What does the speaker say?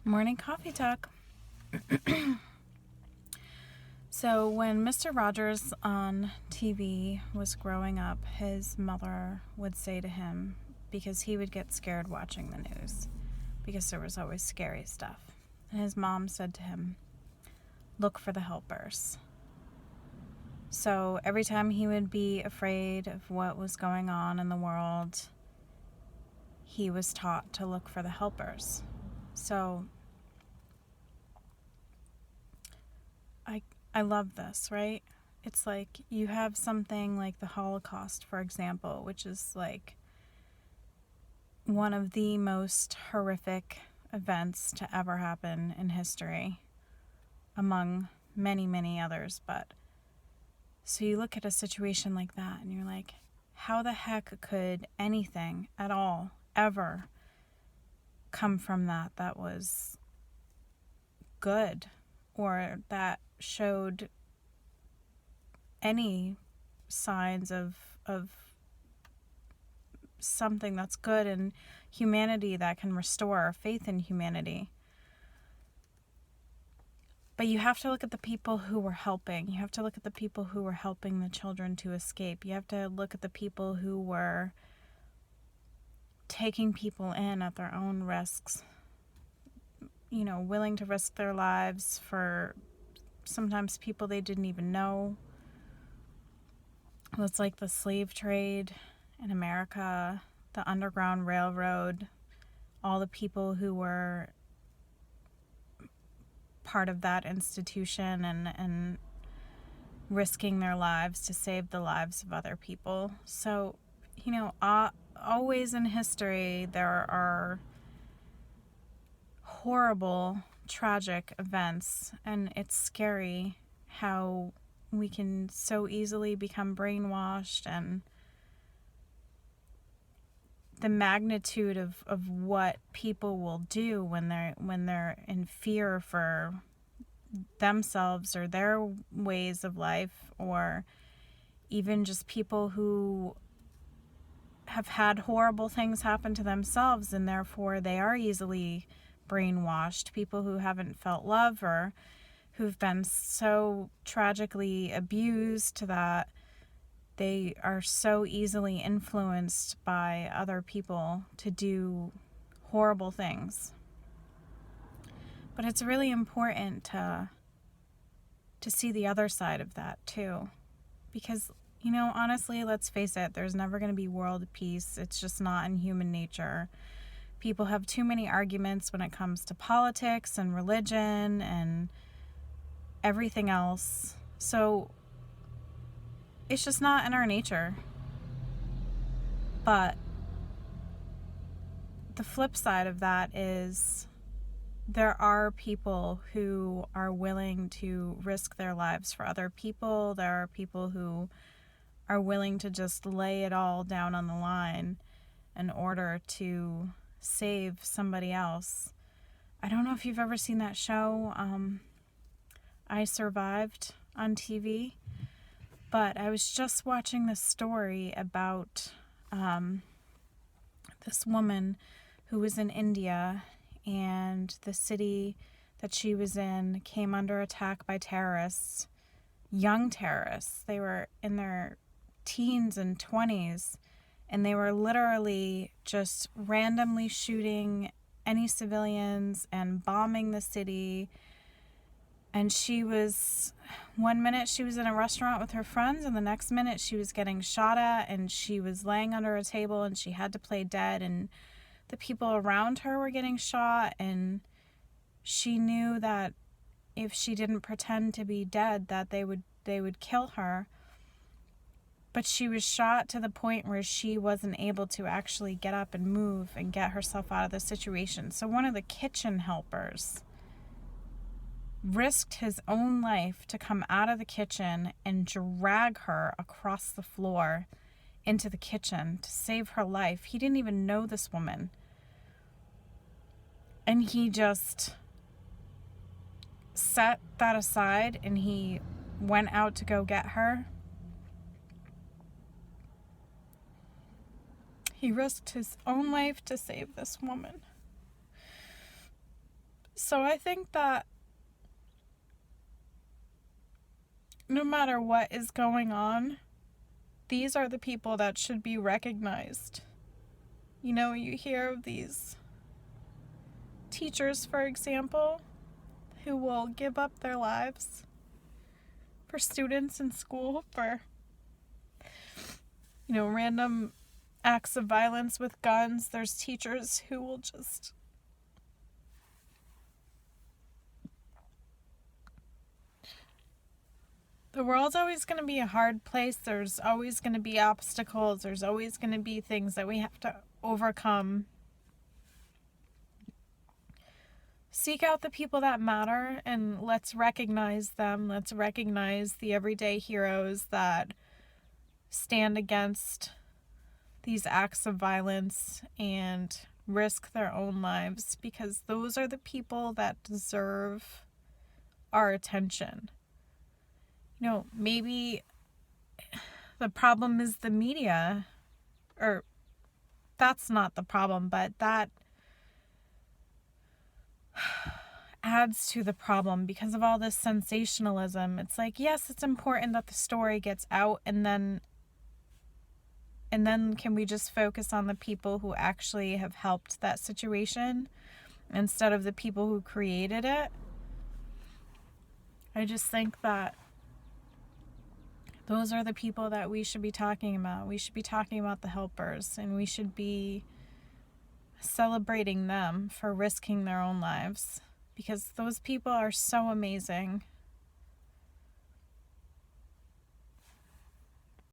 Morning coffee talk. So when Mr. Rogers on TV was growing up, his mother would say to him, because he would get scared watching the news, because there was always scary stuff. And his mom said to him, look for the helpers. So every time he would be afraid of what was going on in the world, he was taught to look for the helpers. So I love this, right? It's like you have something like the Holocaust, for example, which is like one of the most horrific events to ever happen in history, among many, many others. But so you look at a situation like that and you're like, how the heck could anything at all ever come from that was good, or that showed any signs of something that's good in humanity that can restore our faith in humanity? But you have to look at the people who were helping. You have to look at the people who were helping the children to escape. You have to look at the people who were taking people in at their own risks, willing to risk their lives for sometimes people they didn't even know. It's like the slave trade in America, the Underground Railroad, all the people who were part of that institution and risking their lives to save the lives of other people. So, always in history there are horrible, tragic events, and it's scary how we can so easily become brainwashed, and the magnitude of what people will do when they're in fear for themselves or their ways of life, or even just people who have had horrible things happen to themselves and therefore they are easily brainwashed. People who haven't felt love or who've been so tragically abused that they are so easily influenced by other people to do horrible things. But it's really important to see the other side of that too. Because, honestly, let's face it, there's never going to be world peace. It's just not in human nature. People have too many arguments when it comes to politics and religion and everything else. So it's just not in our nature. But the flip side of that is there are people who are willing to risk their lives for other people. There are people who are willing to just lay it all down on the line in order to save somebody else. I don't know if you've ever seen that show, I Survived, on TV, but I was just watching this story about this woman who was in India, and the city that she was in came under attack by terrorists, young terrorists. They were in their teens and 20s, and they were literally just randomly shooting any civilians and bombing the city. And one minute she was in a restaurant with her friends, and the next minute she was getting shot at, and she was laying under a table and she had to play dead, and the people around her were getting shot, and she knew that if she didn't pretend to be dead that they would kill her. But she was shot to the point where she wasn't able to actually get up and move and get herself out of the situation. So one of the kitchen helpers risked his own life to come out of the kitchen and drag her across the floor into the kitchen to save her life. He didn't even know this woman. And he just set that aside and he went out to go get her. He risked his own life to save this woman. So I think that no matter what is going on, these are the people that should be recognized. You know, you hear of these teachers, for example, who will give up their lives for students in school for, random acts of violence with guns. There's teachers who will just the world's always going to be a hard place. There's always going to be obstacles. There's always going to be things that we have to overcome. Seek out the people that matter and let's recognize them. Let's recognize the everyday heroes that stand against these acts of violence and risk their own lives, because those are the people that deserve our attention. Maybe the problem is the media, or that's not the problem, but that adds to the problem because of all this sensationalism. It's like, yes, it's important that the story gets out, and then can we just focus on the people who actually have helped that situation instead of the people who created it? I just think that those are the people that we should be talking about. We should be talking about the helpers, and we should be celebrating them for risking their own lives, because those people are so amazing.